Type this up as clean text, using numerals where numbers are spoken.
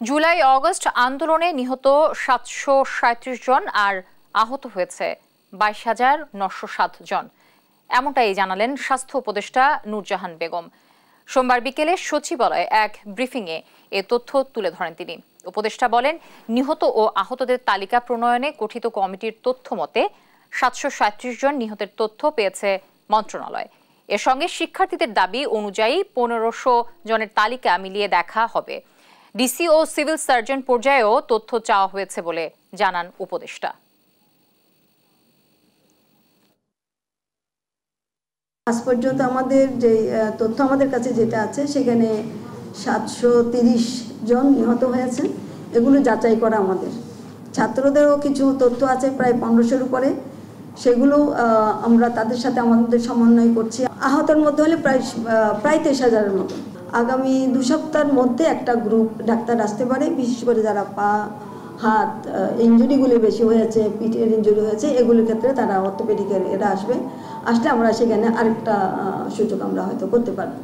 July August আন্দোলনে নিহত ৭৩৭ জন আর আহত হয়েছে ২২,৯০৭ জন, এমনটাই জানালেন স্বাস্থ্য উপদেষ্টা নূরজাহান বেগম। সোমবার বিকেলে সচিবালয়ে এক ব্রিফিংয়ে এ তথ্য তুলে ধরেন তিনি। উপদেষ্টা বলেন, নিহত ও আহতদের তালিকা প্রণয়নে গঠিত কমিটির তথ্য মতে ৭৩৭ জন নিহতের তথ্য পেয়েছে মন্ত্রণালয়। এর সঙ্গে শিক্ষার্থীদের দাবি অনুযায়ী ১৫০০ জনের তালিকা মিলিয়ে দেখা হবে। ডিসি ও সিভিল সার্জন পর্যায়েও তথ্য চাওয়া হয়েছে বলে জানান উপদেষ্টা। আজ পর্যন্ত আমাদের যে তথ্য আমাদের কাছে যেটা আছে সেখানে ৭৩০ জন নিহত হয়েছে। এগুলো যাচাই করা আমাদের। ছাত্রদেরও কিছু তথ্য আছে প্রায় ১৫০০-র উপরে, সেগুলো আমরা তাদের সাথে আমাদের সমন্বয় করছি। আহতের মধ্যে হলে প্রায় ২৩,০০০-এর মতো। আগামী ২ সপ্তাহের মধ্যে একটা গ্রুপ ডাক্তার আসতে পারে, বিশেষ করে যারা পা হাত ইঞ্জুরিগুলি বেশি হয়েছে, পিঠের ইঞ্জুরি হয়েছে, এগুলোর ক্ষেত্রে তারা অর্থোপেডিকের এরা আসবে। আসলে আমরা সেখানে আরেকটা সুযোগ আমরা হয়তো করতে পারবো।